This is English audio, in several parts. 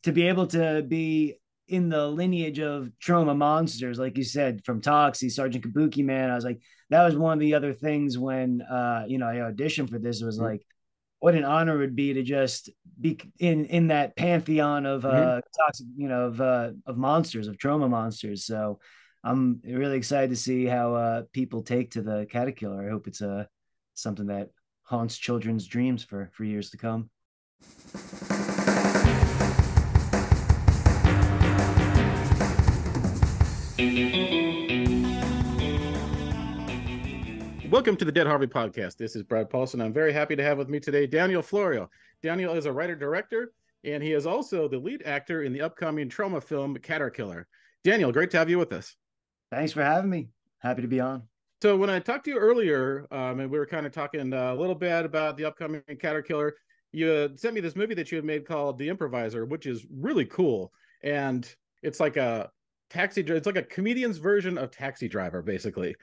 to be able to be in the lineage of Troma monsters, like you said, from Toxie, Sergeant Kabuki Man, I was like, that was one of the other things when I auditioned for this. It was like, what an honor it would be to just be in that pantheon of Mm-hmm. toxic, of monsters, of Troma monsters. So I'm really excited to see how people take to the Caterkillar. I hope it's something that haunts children's dreams for years to come. Welcome to the Dead Harvey podcast. This is Brad Paulson. I'm very happy to have with me today Daniel Florio. Daniel is a writer-director, and he is also the lead actor in the upcoming Troma film Caterkillar. Daniel, great to have you with us. Thanks for having me. Happy to be on. So when I talked to you earlier, and we were kind of talking a little bit about the upcoming Caterkillar, you sent me this movie that you had made called The Improviser, which is really cool. And it's like a it's like a comedian's version of Taxi Driver, basically.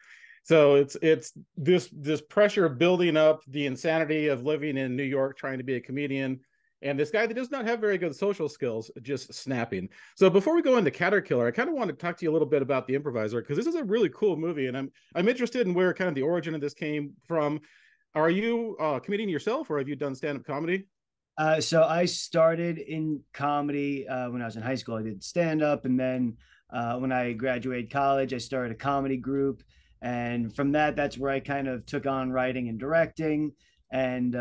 So it's this pressure of building up the insanity of living in New York, trying to be a comedian, and this guy that does not have very good social skills, just snapping. So before we go into Caterkillar, I kind of want to talk to you a little bit about The Improviser, because this is a really cool movie, and I'm interested in where kind of the origin of this came from. Are you a comedian yourself, or have you done stand-up comedy? So I started in comedy when I was in high school. I did stand up, and then when I graduated college, I started a comedy group, and from that, that's where I kind of took on writing and directing. And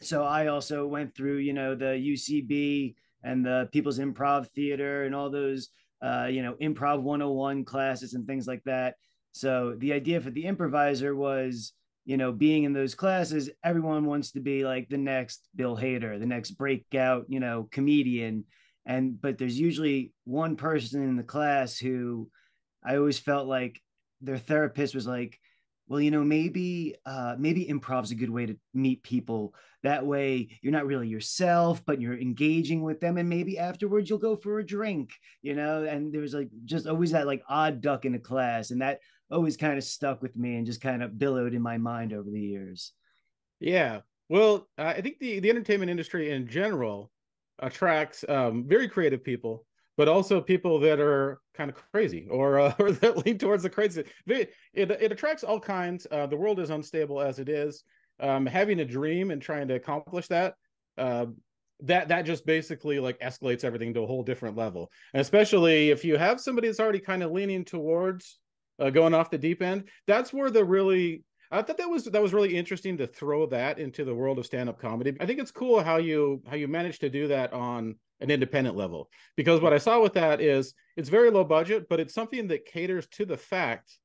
so I also went through, the UCB and the People's Improv Theater and all those, Improv 101 classes and things like that. So the idea for the improviser was, being in those classes, everyone wants to be like the next Bill Hader, the next breakout, comedian. But there's usually one person in the class who I always felt like their therapist was like, well, maybe improv's a good way to meet people. That way you're not really yourself, but you're engaging with them. And maybe afterwards you'll go for a drink, and there was like just always that like odd duck in the class. And that always kind of stuck with me and just kind of billowed in my mind over the years. Yeah. Well, I think the entertainment industry in general attracts very creative people, but also people that are kind of crazy or that lean towards the crazy. It attracts all kinds. The world is unstable as it is. Having a dream and trying to accomplish that, uh, that just basically like escalates everything to a whole different level. And especially if you have somebody that's already kind of leaning towards going off the deep end, that's where the really I thought that was really interesting to throw that into the world of stand-up comedy. I think it's cool how you managed to do that on an independent level, because what I saw with that is it's very low budget, but it's something that caters to the fact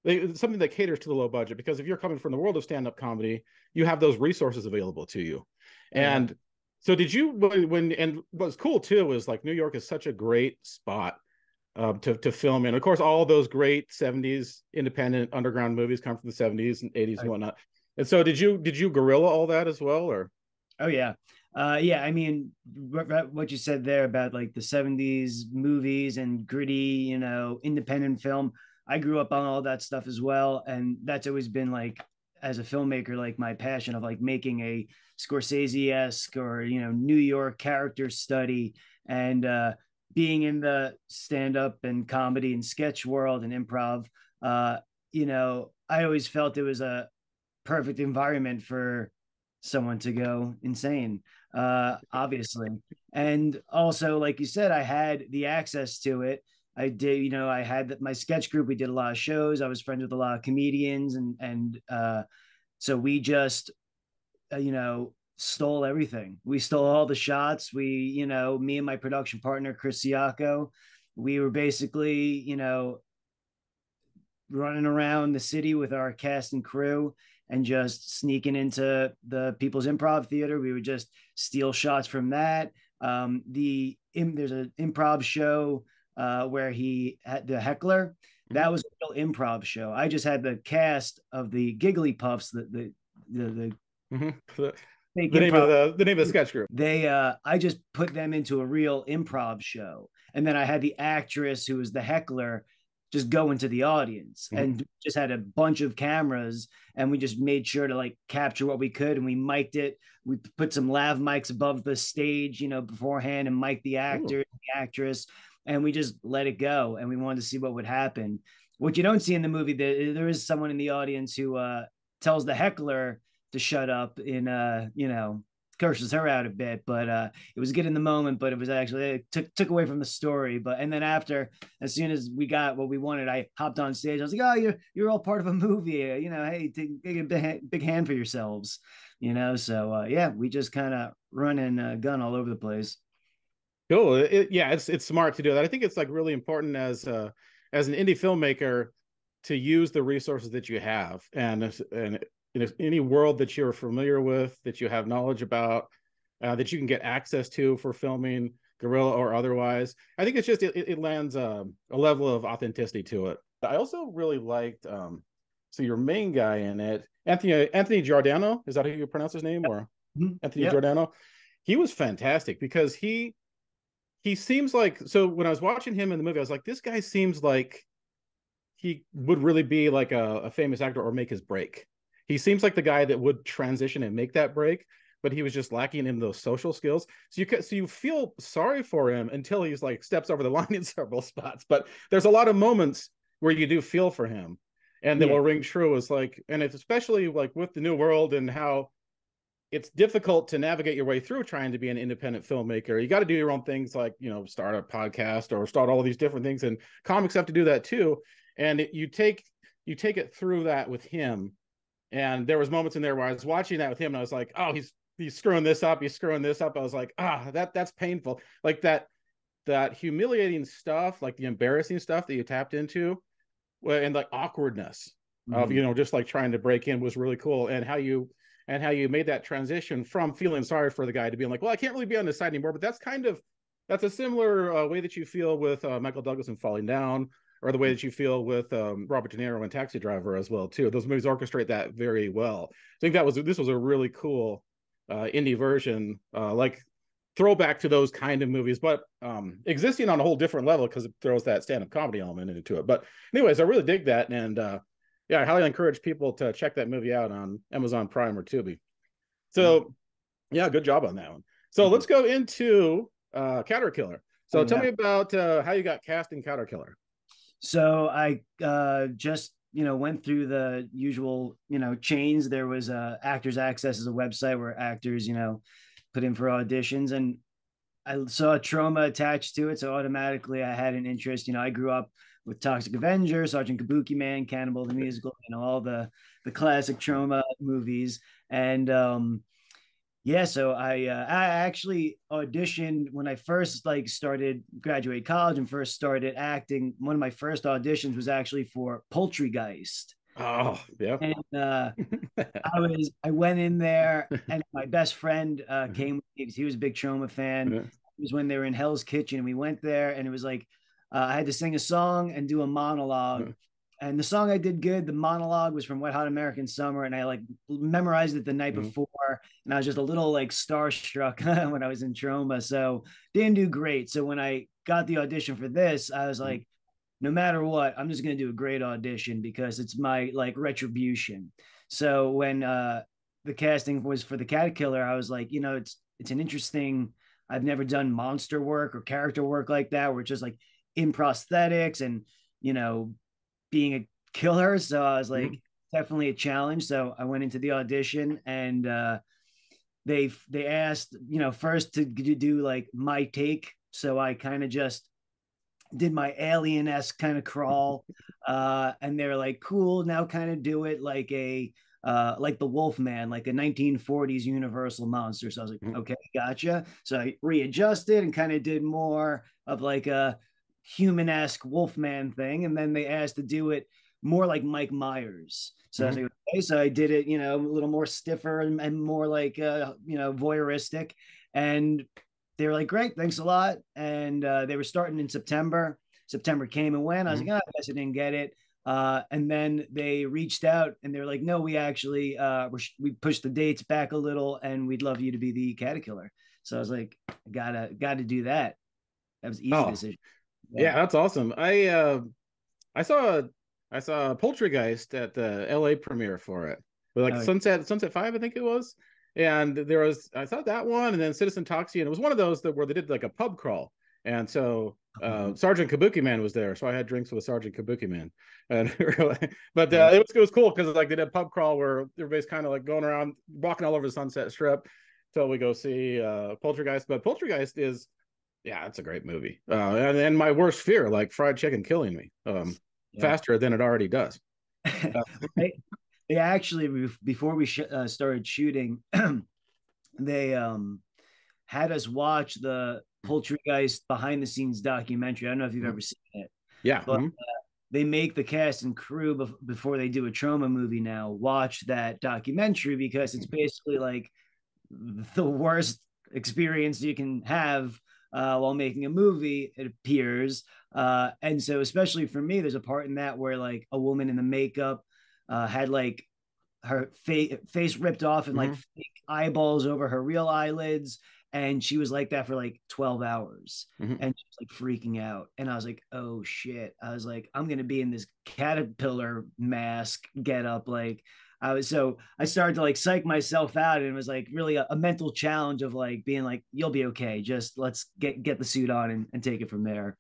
it's something that caters to the low budget, because if you're coming from the world of stand-up comedy, you have those resources available to you. Oh yeah. And so did you when and what's cool too is like New York is such a great spot to film in. Of course, all those great 70s independent underground movies come from the 70s and 80s and whatnot. And so did you guerrilla all that as well, or? Oh yeah. Yeah, I mean, what you said there about like the 70s movies and gritty, independent film. I grew up on all that stuff as well. And that's always been like, as a filmmaker, like my passion of like making a Scorsese-esque or, New York character study. And being in the stand-up and comedy and sketch world and improv, I always felt it was a perfect environment for someone to go insane, obviously. And also, like you said, I had the access to it. I did, I had my sketch group. We did a lot of shows. I was friends with a lot of comedians, and so we just, stole everything. We stole all the shots. Me and my production partner Chris Siaco, we were basically, running around the city with our cast and crew and just sneaking into the People's Improv Theater. We would just steal shots from that. There's an improv show where he had the heckler. Mhm. That was a real improv show. I just had the cast of the Giggly Puffs, the Mhm. fake The name of improv. the sketch group. I just put them into a real improv show, and then I had the actress who was the heckler just go into the audience, Mhm. and just had a bunch of cameras, and we just made sure to like capture what we could, and we mic'd it. We put some lav mics above the stage, beforehand, and mic the Ooh. actor, the actress, and we just let it go, and we wanted to see what would happen. What you don't see in the movie, there is someone in the audience who tells the heckler to shut up, curses her out a bit, but it was good in the moment, but it was actually, it took away from the story. But and then after, as soon as we got what we wanted, I hopped on stage. I was like, "Oh, you're all part of a movie. Hey, take a big hand for yourselves." So yeah, we just kind of run and gun all over the place. Cool. Yeah, it's smart to do that. I think it's like really important as an indie filmmaker to use the resources that you have, and any world that you're familiar with, that you have knowledge about, that you can get access to for filming, guerrilla or otherwise. I think it's just it lands a level of authenticity to it. I also really liked so your main guy in it, Anthony Giordano. Is that how you pronounce his name, or Mhm. Anthony Yep. Giordano? He was fantastic because he seems like, so when I was watching him in the movie, I was like, this guy seems like he would really be like a famous actor or make his break. He seems like the guy that would transition and make that break, but he was just lacking in those social skills. So you feel sorry for him until he's like steps over the line in several spots. But there's a lot of moments where you do feel for him, and that Yeah. will ring true. Is like, and it's especially like with the new world and how it's difficult to navigate your way through trying to be an independent filmmaker. You got to do your own things, like, start a podcast or start all these different things, and comics have to do that too. And you take it through that with him. And there was moments in there where I was watching that with him, and I was like, oh, he's screwing this up, he's screwing this up. I was like, that's painful. Like that humiliating stuff, like the embarrassing stuff that you tapped into, and like awkwardness of Mhm. just like trying to break in was really cool. And how you made that transition from feeling sorry for the guy to being like, well, I can't really be on this side anymore. But that's a similar way that you feel with Michael Douglas in Falling Down, or the way that you feel with Robert De Niro in Taxi Driver as well too. Those movies orchestrate that very well. I think this was a really cool indie version, like throwback to those kind of movies, but existing on a whole different level because it throws that stand-up comedy element into it. But anyways, I really dig that, and yeah, I highly encourage people to check that movie out on Amazon Prime or Tubi. Yeah. So yeah, good job on that one. So Thank you. let's go into Caterkillar. Oh So tell yeah. me about how you got cast in Caterkillar. So I just went through the usual chains. There was Actors Access, is a website where actors put in for auditions, and I saw Troma attached to it, so automatically I had an interest. I grew up with Toxic Avenger, Sergeant Kabuki Man, Cannibal the Musical, all the classic Troma movies, and yeah, so I actually auditioned when I first like started graduate college and first started acting. One of my first auditions was actually for Poultrygeist. Oh, yeah. And I went in there, and my best friend came with me because he was a big Troma fan. It was when they were in Hell's Kitchen, and we went there, and it was like I had to sing a song and do a monologue. And the song I did good. The monologue was from Wet Hot American Summer, and I like memorized it the night before. And I was just a little like starstruck when I was in Troma, so didn't do great. So when I got the audition for this, I was like, no matter what, I'm just going to do a great audition because it's my like retribution. So when the casting was for the Caterkillar, I was like, it's an interesting. I've never done monster work or character work like that, where it's just like in prosthetics and you know being a killer. So I was like, definitely a challenge. So I went into the audition, and they asked first to do like my take. So I kind of just did my alien-esque kind of crawl, and they're like, cool, now kind of do it like the Wolfman, like a 1940s Universal monster. So I was like, okay, gotcha. So I readjusted and kind of did more of like a human-esque Wolfman thing, and then they asked to do it more like Mike Myers. So I was like, okay, so I did it, a little more stiffer and more like voyeuristic, and they were like, great, thanks a lot. And they were starting in September. September came and went. I was like, oh, I guess I didn't get it. And then they reached out and they were like, no, we actually we pushed the dates back a little, and we'd love you to be the Caterkillar. So I was like, gotta do that. That was an easy Oh, decision. Yeah. yeah, that's awesome. I saw Poultrygeist at the LA premiere for it. With like Oh, Sunset 5, I think it was. And there was I saw that one and then Citizen Toxie, and it was one of those that where they did like a pub crawl. And so Sergeant Kabuki Man was there, so I had drinks with Sergeant Kabuki Man, and but yeah. it was cool because like they did a pub crawl where everybody's kind of like going around, walking all over the Sunset Strip till we go see Poltergeist. But Poltergeist is, yeah, it's a great movie. And my worst fear, like fried chicken killing me Yeah. faster than it already does. Uh, They actually, before we started shooting, they had us watch the Poultrygeist behind the scenes documentary. I don't know if you've ever seen it, yeah. but they make the cast and crew before they do a Troma movie now watch that documentary because it's basically like the worst experience you can have while making a movie, it appears. And so, especially for me, there's a part in that where like a woman in the makeup had like her face ripped off and like Mm-hmm. fake eyeballs over her real eyelids. And she was like that for like 12 hours Mm-hmm. and she was like freaking out. And I was like, oh shit. I was like, I'm going to be in this caterpillar mask get up. Like, I started to like psych myself out, and it was like really a mental challenge of like being like, you'll be okay. Just let's get the suit on and take it from there.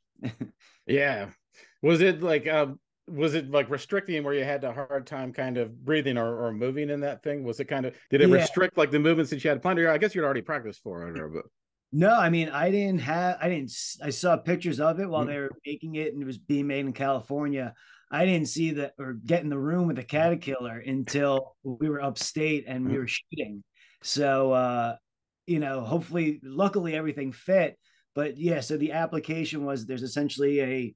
Yeah. Was was it like restricting where you had a hard time kind of breathing or moving in that thing? Was it kind of did it Yeah. restrict like the movements that you had planned? I guess you'd already practiced for it, or but No, I mean, I saw pictures of it while mm-hmm. they were making it and it was being made in California. I didn't see that or get in the room with the Caterkillar until we were upstate and we were shooting. So, hopefully, luckily everything fit. But yeah, so the application was there's essentially a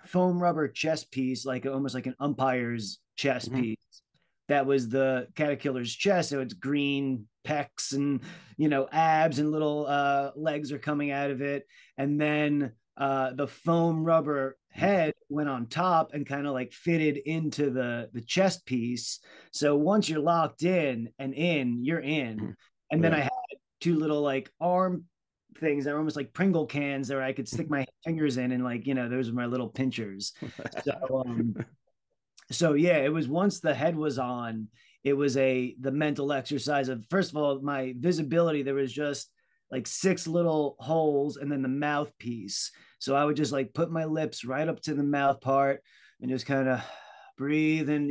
foam rubber chest piece, like almost like an umpire's chest Mm-hmm. piece. That was the caterpillar's chest. So it's green pecs and abs and little legs are coming out of it. And then the foam rubber head went on top and kind of like fitted into the chest piece. So once you're locked in and in, you're in. And then Yeah. I had two little like arm things that were almost like Pringle cans that I could stick my fingers in, and like those were my little pinchers. So so yeah, it was once the head was on, it was the mental exercise of first of all my visibility. There was just like six little holes and then the mouthpiece. So I would just like put my lips right up to the mouth part and just kind of breathe and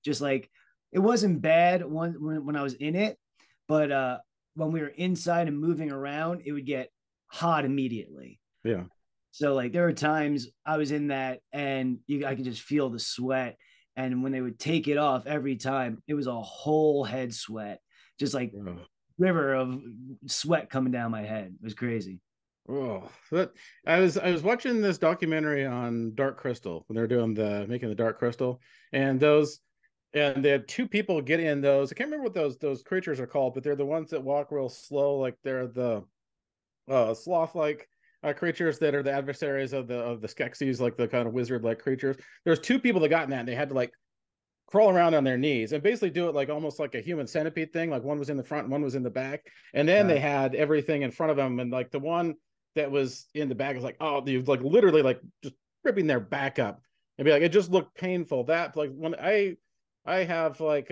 just like it wasn't bad when I was in it, but when we were inside and moving around, it would get hot immediately. Yeah. So like there were times I was in that and I could just feel the sweat. And when they would take it off every time, it was a whole head sweat, just like Oh. river of sweat coming down my head. It was crazy. Oh, that I was watching this documentary on Dark Crystal when they're doing the making the Dark Crystal, and they had two people get in those. I can't remember what those creatures are called, but they're the ones that walk real slow, like they're the sloth like creatures that are the adversaries of the Skeksis, like the kind of wizard like creatures. There's two people that got in that, and they had to like crawl around on their knees and basically do it like almost like a human centipede thing. Like one was in the front, and one was in the back, and then they had everything in front of them, and like the one that was in the back is like, oh, you like literally like just ripping their back up and be like, it just looked painful. That like when I have like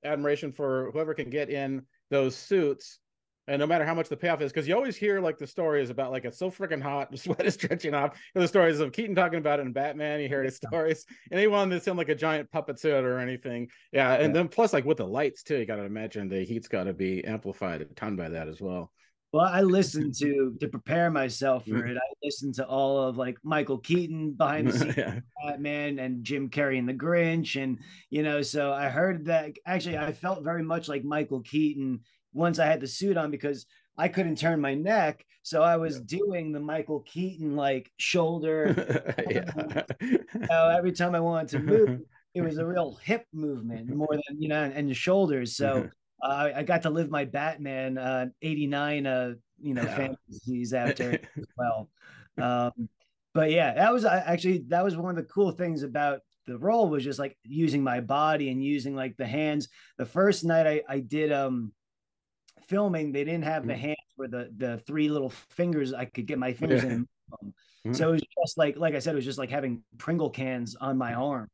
admiration for whoever can get in those suits, and no matter how much the payoff is, because you always hear like the stories about like it's so freaking hot, the sweat is stretching off. The stories of Keaton talking about it in Batman. You hear his stories. Anyone that's in like a giant puppet suit or anything, yeah. And Yeah. then plus like with the lights too, you got to imagine the heat's got to be amplified a ton by that as well. Well, I listened to prepare myself for it. I listened to all of like Michael Keaton behind the scenes, Yeah. Batman, and Jim Carrey and The Grinch, and so I heard that actually I felt very much like Michael Keaton once I had the suit on because I couldn't turn my neck, so I was doing the Michael Keaton like shoulder. Yeah. Every time I wanted to move, it was a real hip movement more than and the shoulders. So I got to live my Batman '89 Yeah. fantasies after as well. But yeah, that was actually that was one of the cool things about the role was just like using my body and using like the hands. The first night I did filming, they didn't have the hands where the three little fingers I could get my fingers Yeah. in. So it was just like I said, it was just like having Pringle cans on my arms.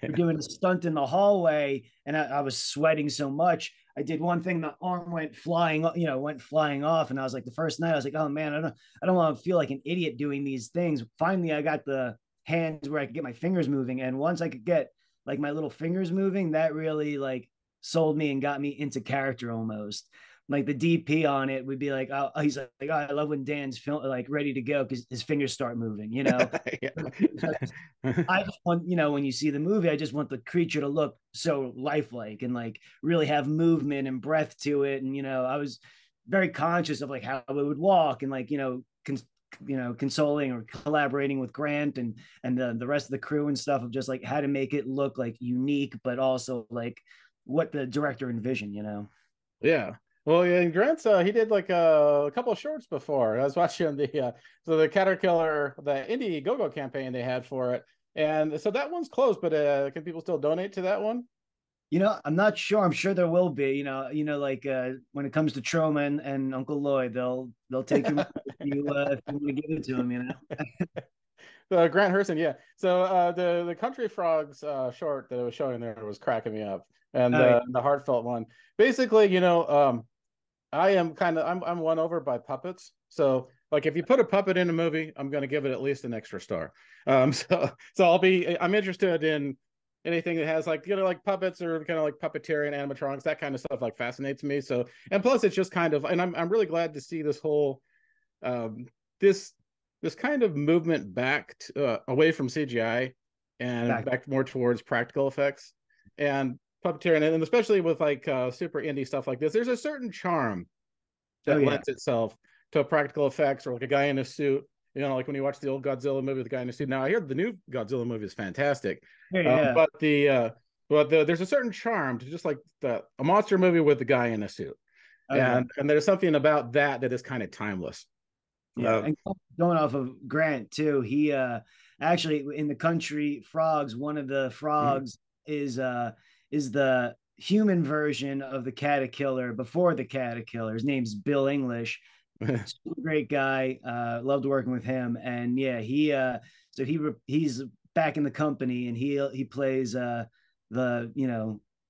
We're doing a stunt in the hallway, and I was sweating so much. I did one thing, the arm went flying, went flying off, and I was like, the first night, I was like, oh man, I don't want to feel like an idiot doing these things. Finally, I got the hands where I could get my fingers moving, and once I could get like my little fingers moving, that really like sold me and got me into character almost. Like the DP on it would be like, oh, he's like, oh, I love when Dan's like ready to go because his fingers start moving, you know. I just want, when you see the movie, I just want the creature to look so lifelike and like really have movement and breath to it. And, I was very conscious of like how it would walk and like, consoling or collaborating with Grant and the rest of the crew and stuff of just like how to make it look like unique, but also like what the director envisioned. Yeah. Well, yeah, and Grant's he did like a couple of shorts before. I was watching the Caterkillar, the Indiegogo campaign they had for it, and so that one's closed. But can people still donate to that one? I'm not sure. I'm sure there will be. Like when it comes to Troma and Uncle Lloyd, they'll take your money if you want to give it to them. Grant Herson, yeah. So the Country Frogs short that I was showing there was cracking me up, and Oh, yeah. the heartfelt one. Basically, I am I'm won over by puppets. So like if you put a puppet in a movie, I'm going to give it at least an extra star. I'm interested in anything that has like like puppets or kind of like puppeteering animatronics, that kind of stuff like fascinates me. So and plus it's just kind of, and I'm really glad to see this whole um this this kind of movement back away from CGI and Back. back more towards practical effects and puppeteering, and especially with like super indie stuff like this, there's a certain charm Oh that yeah. lends itself to practical effects or like a guy in a suit. Like when you watch the old Godzilla movie with the guy in a suit. Now I hear the new Godzilla movie is fantastic, Yeah. Yeah. but there's a certain charm to just like a monster movie with the guy in a suit, Oh yeah. and there's something about that is kind of timeless. Yeah. Uh, And going off of Grant too, he actually in the Country Frogs, one of the frogs is the human version of the Caterkillar before the Caterkillar. His name's Bill English. Super great guy. Loved working with him. And yeah, he's back in the company and he plays the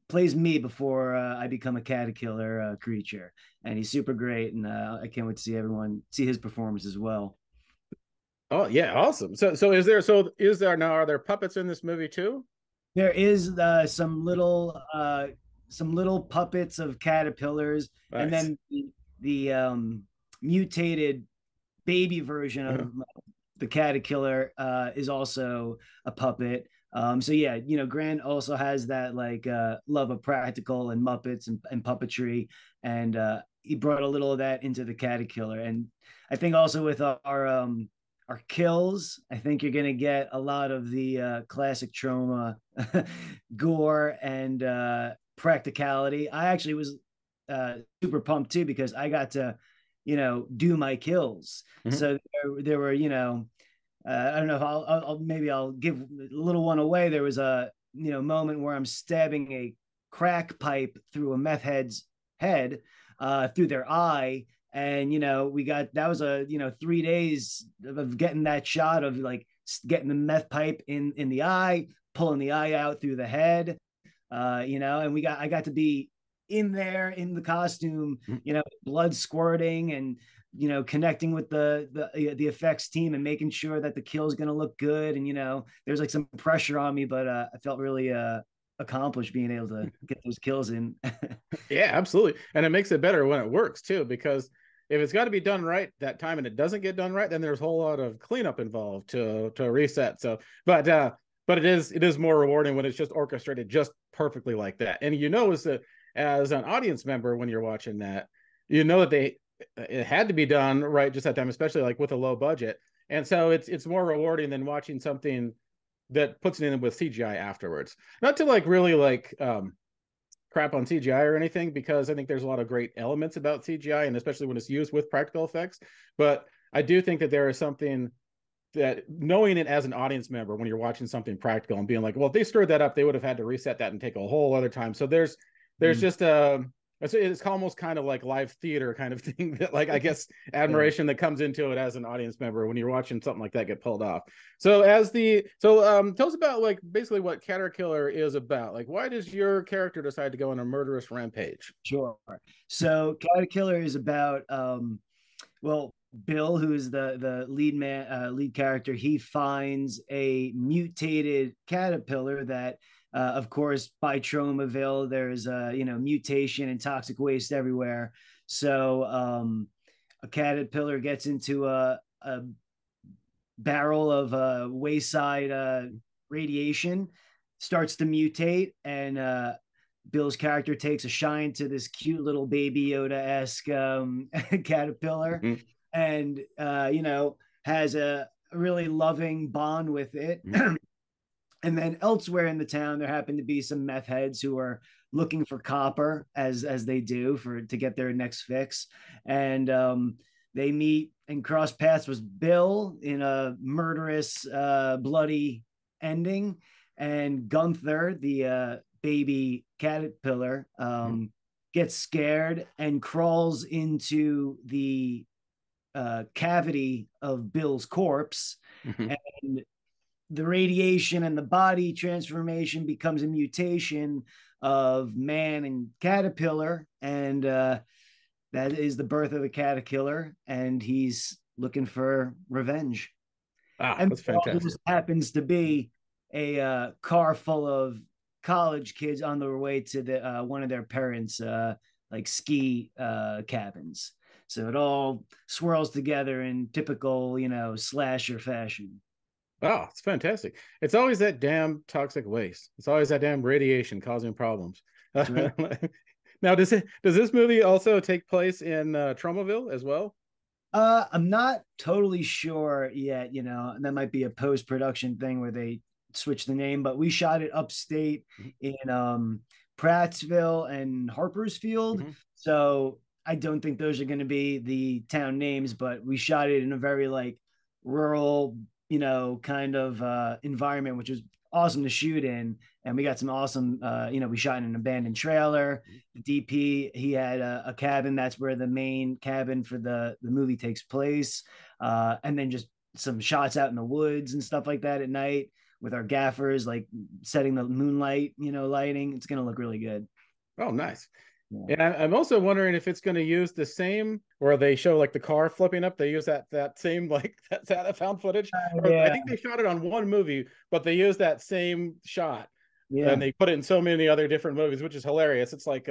plays me before I become a Caterkillar creature, and he's super great. And I can't wait to see everyone see his performance as well. oh yeah, awesome. Is there now, are there puppets in this movie too? There is some little puppets of caterpillars, and Nice. then the mutated baby version of the Caterkillar is also a puppet. So yeah, Grant also has that like love of practical and Muppets and puppetry, and he brought a little of that into the Caterkillar. And I think also with our kills, I think you're gonna get a lot of the classic Troma gore and practicality. I actually was super pumped too because I got to do my kills. Mhm. So there were, I don't know if maybe I'll give a little one away. There was a, moment where I'm stabbing a crack pipe through a meth head's head, through their eye. And, that was 3 days of getting that shot of like getting the meth pipe in the eye, pulling the eye out through the head, and I got to be in there in the costume, blood squirting and connecting with the effects team and making sure that the kill is going to look good. And there's like some pressure on me, but I felt really accomplished being able to get those kills in. Yeah, absolutely. And it makes it better when it works too, because if it's got to be done right that time and it doesn't get done right, then there's a whole lot of cleanup involved to reset. So, but it is more rewarding when it's just orchestrated just perfectly like that. And as an audience member when you're watching that, that it had to be done right just that time, especially like with a low budget. And so it's more rewarding than watching something that puts it in with CGI afterwards. Not to like really like crap on CGI or anything, because I think there's a lot of great elements about CGI, and especially when it's used with practical effects. But I do think that there is something that, knowing it as an audience member when you're watching something practical and being like, well, if they screwed that up, they would have had to reset that and take a whole other time. So there's Mm. just a It's almost kind of like live theater kind of thing that, like, I guess Yeah. admiration that comes into it as an audience member when you're watching something like that get pulled off. So tell us about, like, basically what Caterkillar is about. Like, why does your character decide to go on a murderous rampage? Sure. So Caterkillar is about well, Bill, who's the lead character, he finds a mutated caterpillar that of course by Tromaville there's mutation and toxic waste everywhere. So a caterpillar gets into a barrel of wayside radiation, starts to mutate, and Bill's character takes a shine to this cute little baby Yoda-esque caterpillar, Mhm. and has a really loving bond with it. Mhm. And then elsewhere in the town, there happen to be some meth heads who are looking for copper, as they do for to get their next fix, and they meet and cross paths with Bill in a murderous, bloody ending, and Gunther, the baby caterpillar, gets scared and crawls into the cavity of Bill's corpse, Mhm. and the radiation and the body transformation becomes a mutation of man and caterpillar, and that is the birth of the caterpillar, and he's looking for revenge. Ah, And that's there also fantastic. just happens to be a car full of college kids on their way to the one of their parents' like ski cabins. So it all swirls together in typical, slasher fashion. Oh, it's fantastic. It's always that damn toxic waste. It's always that damn radiation causing problems. That's right. Now, does this movie also take place in Tromaville as well? I'm not totally sure yet, and that might be a post-production thing where they switch the name, but we shot it upstate in Prattsville and Harpersfield. Mm-hmm. So I don't think those are going to be the town names, but we shot it in a very like rural, kind of environment, which was awesome to shoot in. And we got some awesome, we shot in an abandoned trailer. The DP, he had a cabin. That's where the main cabin for the movie takes place. And then just some shots out in the woods and stuff like that at night with our gaffers, like setting the moonlight, lighting. It's going to look really good. Oh, nice. Yeah. And I'm also wondering if it's going to use the same, where they show like the car flipping up. They use that same, like, that found footage, or I Yeah. think they shot it on one movie, but they use that same shot and Yeah. they put it in so many other different movies, which is hilarious. It's like,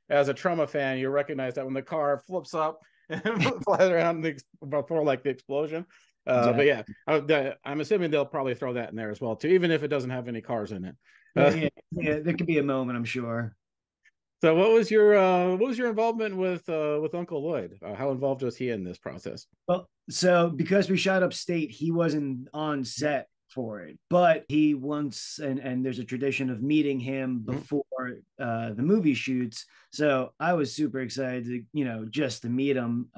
as a Troma fan, you recognize that when the car flips up and flies around before like the explosion. But Exactly. yeah, I'm assuming they'll probably throw that in there as well too, even if it doesn't have any cars in it. Yeah. Yeah. Yeah. There could be a moment, I'm sure. So what was your involvement with Uncle Lloyd? How involved was he in this process? Well, so because we shot upstate, he wasn't on set for it, but he once, and there's a tradition of meeting him Mhm. before the movie shoots. So I was super excited to, just to meet him,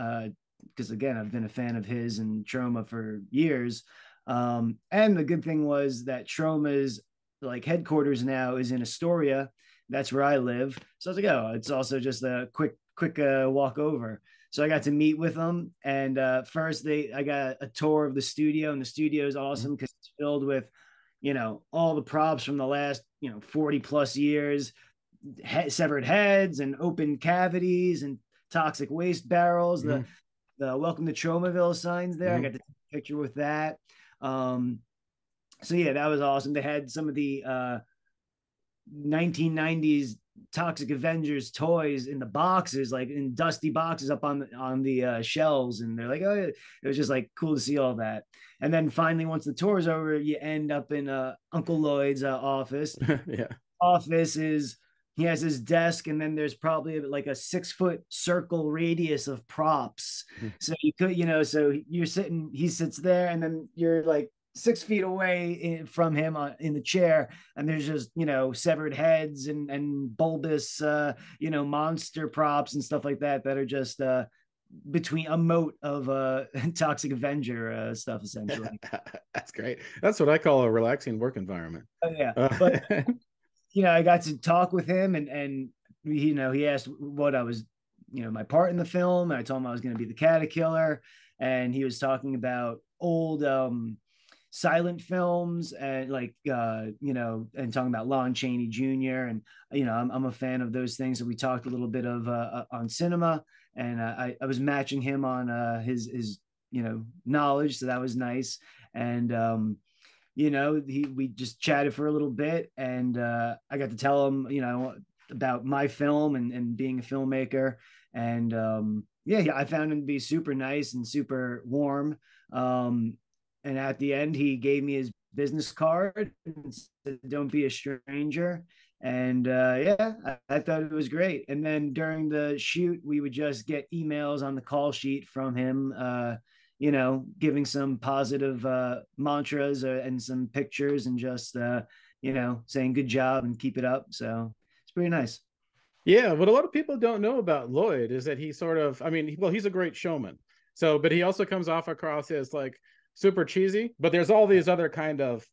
because again, I've been a fan of his and Troma for years. And the good thing was that Troma's like headquarters now is in Astoria. That's where I live. So I was like, oh, it's also just a quick walk over. So I got to meet with them, and first I got a tour of the studio, and the studio is Mhm. awesome because it's filled with, all the props from the last 40 plus years, severed heads and open cavities and toxic waste barrels. The Mhm. the Welcome to Tromaville signs there. I Mhm. got to take a picture with that. Um, so yeah, that was awesome. They had some of the 1990s Toxic Avengers toys in the boxes, like in dusty boxes up on the shelves, and they're like, oh, it was just like cool to see all that. And then finally, once the tour is over, you end up in Uncle Lloyd's office. Yeah. Office is he has his desk, and then there's probably like a 6 foot circle radius of props. Mhm. So you could, so you're sitting, he sits there, and then you're like 6 feet away from him in the chair, and there's just severed heads and bulbous monster props and stuff like that are just between a moat of Toxic Avenger stuff essentially. That's great. That's what I call a relaxing work environment. Oh, yeah, Uh, but I got to talk with him and he asked what I was, my part in the film, and I told him I was going to be the Caterkillar, and he was talking about old silent films and like and talking about Lon Chaney Jr. and I'm a fan of those things. So we talked a little bit of on cinema, and I was matching him on his knowledge, so that was nice. And we just chatted for a little bit, and I got to tell him about my film and being a filmmaker. And yeah, I found him to be super nice and super warm. And at the end, he gave me his business card and said, "Don't be a stranger." And yeah, I thought it was great. And then during the shoot, we would just get emails on the call sheet from him, giving some positive mantras and some pictures, and just saying good job and keep it up. So it's pretty nice. Yeah, what a lot of people don't know about Lloyd is that he sort of, I mean, well, he's a great showman. So, but he also comes off across as like super cheesy, but there's all these other kind of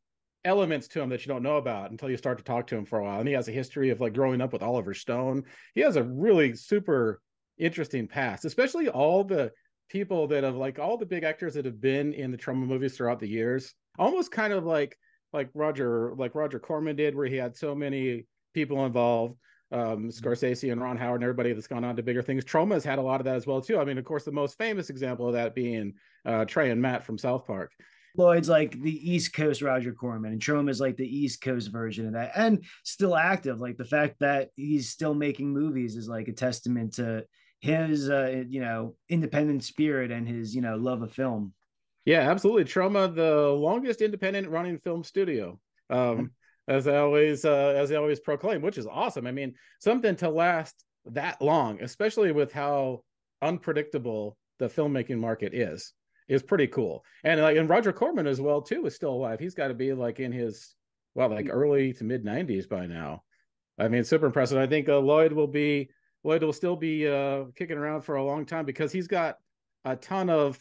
elements to him that you don't know about until you start to talk to him for a while. And he has a history of like growing up with Oliver Stone. He has a really super interesting past, especially all the people that have like all the big actors that have been in the Troma movies throughout the years. Almost kind of like Roger Corman did, where he had so many people involved. Scorsese and Ron Howard and everybody that's gone on to bigger things. Troma's had a lot of that as well too. I mean, of course, the most famous example of that being Trey and Matt from South Park. Lloyd's like the East Coast Roger Corman, and Troma is like the East Coast version of that, and still active. Like the fact that he's still making movies is like a testament to his, independent spirit and his, love of film. Yeah, absolutely. Troma, the longest independent running film studio. As I always proclaim, which is awesome. I mean, something to last that long, especially with how unpredictable the filmmaking market is pretty cool. And Roger Corman as well too is still alive. He's got to be like in his like early to mid 90s by now. I mean, super impressive. I think Lloyd will still be kicking around for a long time because he's got a ton of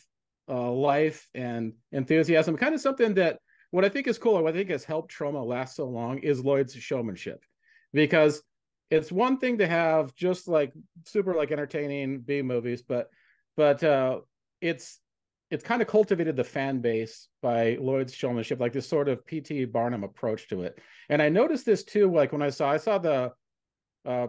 life and enthusiasm. Kind of something that what I think is cool, or what I think has helped Troma last so long, is Lloyd's showmanship, because it's one thing to have just like super like entertaining B movies, but it's kind of cultivated the fan base by Lloyd's showmanship, like this sort of P.T. Barnum approach to it. And I noticed this too, like when I saw the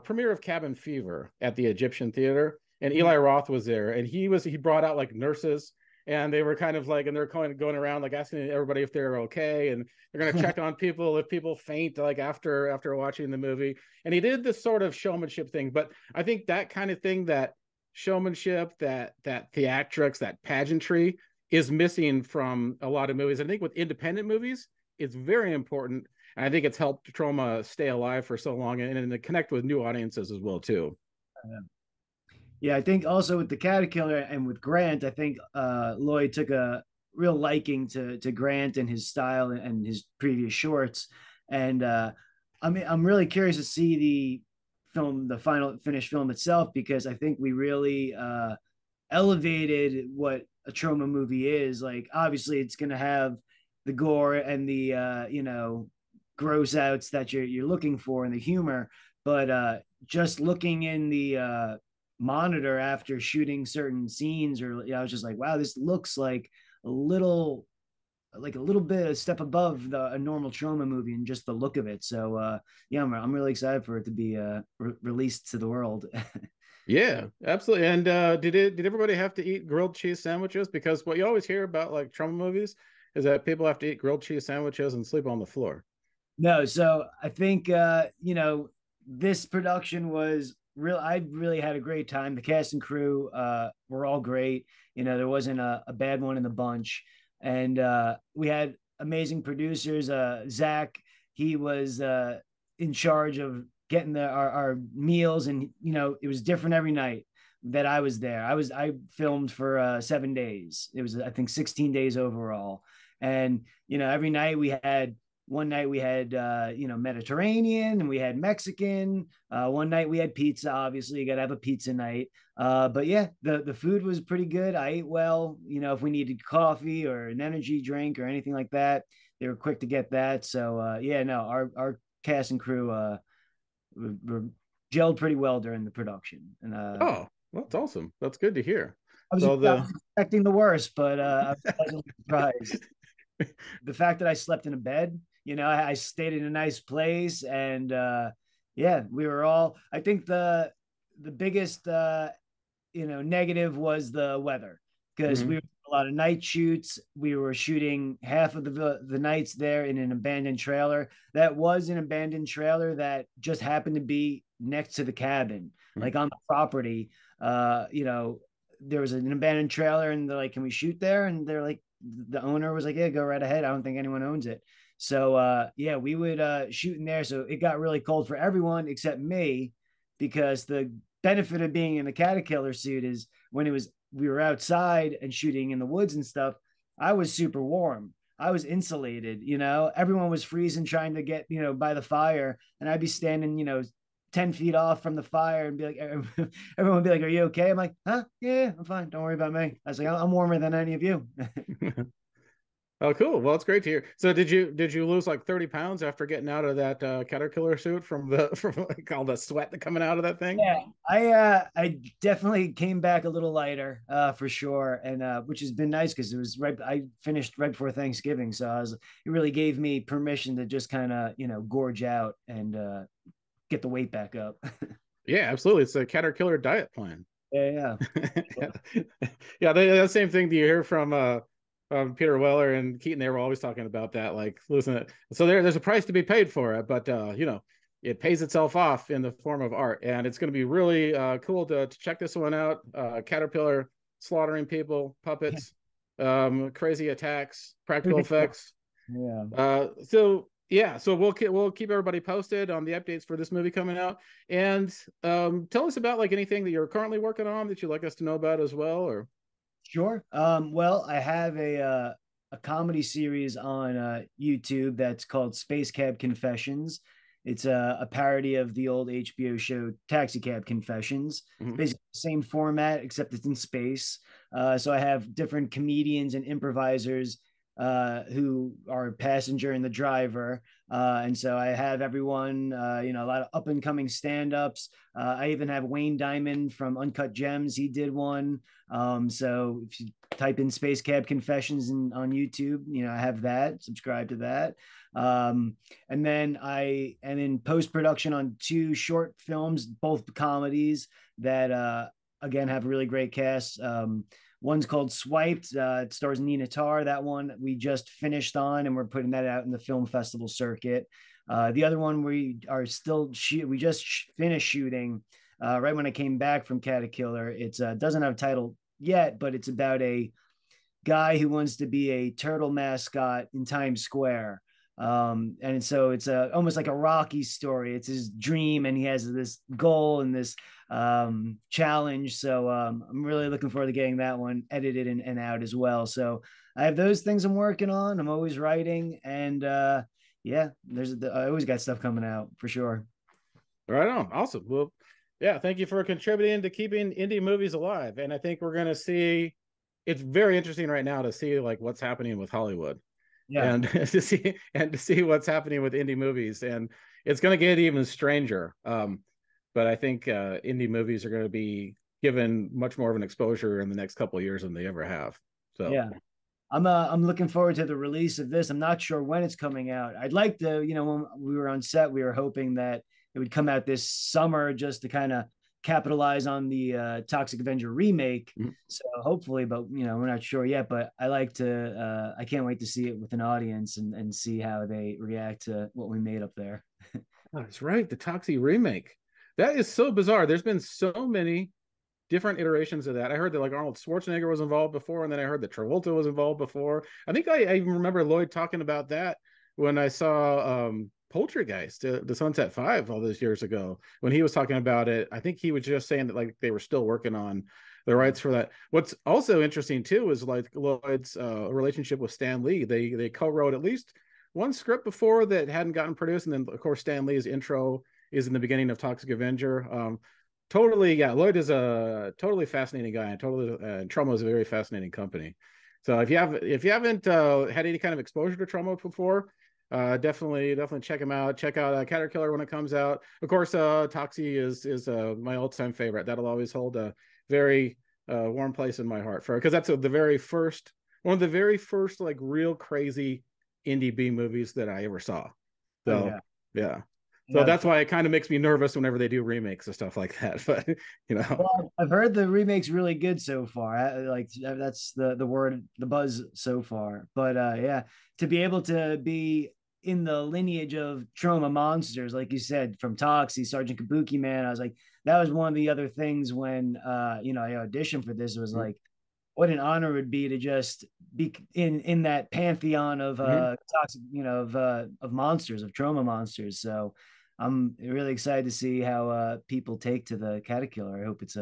premiere of Cabin Fever at the Egyptian Theater, and Eli Roth was there, and he brought out like nurses, and they were kind of like, and they're going around like asking everybody if they're okay, and they're going to check on people if people faint like after watching the movie. And he did this sort of showmanship thing, but I think that kind of thing, that showmanship, that theatrics, that pageantry, is missing from a lot of movies. I think with independent movies, it's very important. And I think it's helped Troma stay alive for so long, and to connect with new audiences as well too. Yeah, I think also with the Caterkillar and with Grant, I think Lloyd took a real liking to Grant and his style and his previous shorts. And I mean, I'm really curious to see the final finished film itself, because I think we really elevated what a Troma movie is. Like, obviously, it's going to have the gore and the gross outs that you're looking for, and the humor, but just looking in the monitor after shooting certain scenes, or I was just like, wow, this looks a little a little bit a step above a normal Troma movie, and just the look of it. So yeah, I'm really excited for it to be released to the world. Yeah, absolutely. And did everybody have to eat grilled cheese sandwiches? Because what you always hear about like Troma movies is that people have to eat grilled cheese sandwiches and sleep on the floor. No, so I think this production was real. I really had a great time. The cast and crew were all great. There wasn't a bad one in the bunch, and we had amazing producers. Zach, he was in charge of getting our meals, and it was different every night that I was there. I filmed for 7 days. It was, I think, 16 days overall, and every night we had. One night we had Mediterranean, and we had Mexican. One night we had pizza. Obviously, you got to have a pizza night. But yeah, the food was pretty good. I ate well. If we needed coffee or an energy drink or anything like that, they were quick to get that. So yeah, no, our cast and crew were gelled pretty well during the production. And Oh, well, that's awesome. That's good to hear. I was, So I the was expecting the worst, but I was pleasantly surprised. The fact that I slept in a bed, I stayed in a nice place, and yeah, we were all. I think the biggest negative was the weather because we Mhm. were a lot of night shoots. We were shooting half of the nights there in an abandoned trailer. That was an abandoned trailer that just happened to be next to the cabin, Mhm. like on the property. There was an abandoned trailer, and they're like, "Can we shoot there?" And they're like, the owner was like, "Yeah, go right ahead. I don't think anyone owns it." So yeah, we would shoot in there. So it got really cold for everyone except me because the benefit of being in the Caterkillar suit is when we were outside and shooting in the woods and stuff, I was super warm. I was insulated, everyone was freezing trying to get, by the fire. And I'd be standing, 10 feet off from the fire and be like, everyone would be like, "Are you okay?" I'm like, "Huh? Yeah, I'm fine. Don't worry about me." I was like, "I'm warmer than any of you." Oh, cool. Well, it's great to hear. So did you lose like 30 pounds after getting out of that caterpillar suit from the from like all the sweat coming out of that thing? Yeah, I definitely came back a little lighter, for sure, and which has been nice because it was right. I finished right before Thanksgiving, so it really gave me permission to just kind of gorge out and get the weight back up. Yeah, absolutely. It's a caterpillar diet plan. Yeah, yeah, Yeah, yeah. The same thing do you hear from Peter Weller and Keaton? They were always talking about that, like listen. So there's a price to be paid for it, but it pays itself off in the form of art, and it's going to be really cool to check this one out. Caterpillar slaughtering people, yeah. puppets, crazy attacks, practical Pretty cool. effects. Yeah. So yeah, so we'll keep everybody posted on the updates for this movie coming out, and tell us about like anything that you're currently working on that you'd like us to know about as well, or Sure. Well, I have a comedy series on YouTube that's called Space Cab Confessions. It's a parody of the old HBO show Taxi Cab Confessions. It's Mhm. basically the same format except it's in space. So I have different comedians and improvisers who are a passenger and the driver. And so I have everyone, a lot of up and coming stand ups. I even have Wayne Diamond from Uncut Gems. He did one. So if you type in Space Cab Confessions on YouTube, I have that. Subscribe to that. And then I am in post production on two short films, both comedies that again have really great casts. One's called Swiped. It stars Nina Tarr. That one we just finished on, and we're putting that out in the film festival circuit. The other one we just finished shooting right when I came back from Caterkillar. It doesn't have a title yet, but it's about a guy who wants to be a turtle mascot in Times Square. And so it's almost like a Rocky story. It's his dream, and he has this goal and this challenge. So I'm really looking forward to getting that one edited and out as well. So I have those things I'm working on. I'm always writing, and yeah, I always got stuff coming out for sure. right on, awesome. Well, yeah, thank you for contributing to keeping indie movies alive, and I think we're gonna see. It's very interesting right now to see like what's happening with Hollywood Yeah. and to see what's happening with indie movies, and it's going to get even stranger. But I think indie movies are going to be given much more of an exposure in the next couple of years than they ever have. So Yeah. I'm looking forward to the release of this. I'm not sure when it's coming out. I'd like to, when we were on set, we were hoping that it would come out this summer just to kind of capitalize on the Toxic Avenger remake. So hopefully, but we're not sure yet. But I can't wait to see it with an audience and see how they react to what we made up there. that's right, the Toxie remake. That is so bizarre. There's been so many different iterations of that. I heard that like Arnold Schwarzenegger was involved before, and then I heard that Travolta was involved before. I think I even remember Lloyd talking about that when I saw Poltergeist, the Sunset Five, all those years ago. When he was talking about it, I think he was just saying that like they were still working on the rights for that. What's also interesting too is like Lloyd's relationship with Stan Lee. They co-wrote at least one script before that hadn't gotten produced, and then of course Stan Lee's intro is in the beginning of Toxic Avenger. Totally, yeah, Lloyd is a totally fascinating guy, and Troma is a very fascinating company. So if you haven't had any kind of exposure to Troma before, Definitely check him out. Check out Caterkillar when it comes out. Of course, Toxie is my all-time favorite. That'll always hold a very warm place in my heart for, because that's the very first, one of the very first like real crazy indie B movies that I ever saw. Oh So yeah, yeah. So yeah. that's why it kind of makes me nervous whenever they do remakes and stuff like that. But Well, I've heard the remake's really good so far. Like that's the word, the buzz so far. But yeah, to be able to be in the lineage of Troma monsters, like you said, from Toxie, Sergeant Kabuki Man, I was like, that was one of the other things when I auditioned for this. It was mm-hmm. like, what an honor it would be to just be in that pantheon of Mm-hmm. toxic, of monsters, of Troma monsters. So I'm really excited to see how people take to the Caterkillar. I hope it's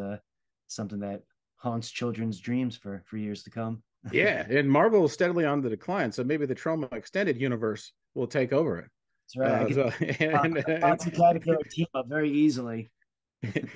something that haunts children's dreams for years to come. Yeah, and Marvel is steadily on the decline, so maybe the Troma extended universe will take over it. That's right. I could So toxic Caterkillar team up very easily.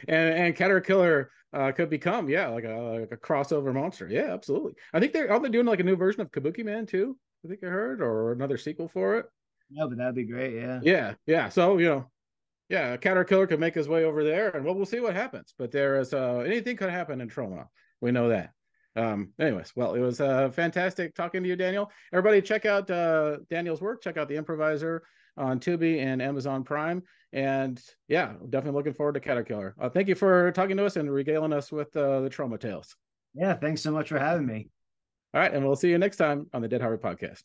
and Caterkillar could become, yeah, like a crossover monster. Yeah, absolutely. I think they're doing like a new version of Kabuki Man too. I think I heard, or another sequel for it. No, but that'd be great. Yeah. Yeah. So yeah, Caterkillar could make his way over there, and we'll see what happens. But there is anything could happen in Troma. We know that. Anyways, well, it was fantastic talking to you, Daniel. Everybody, check out Daniel's work. Check out The Improviser on Tubi and Amazon Prime. And yeah, definitely looking forward to Caterkillar. Thank you for talking to us and regaling us with the Troma tales. Yeah. Thanks so much for having me. All right, and we'll see you next time on the Dead Harvey podcast.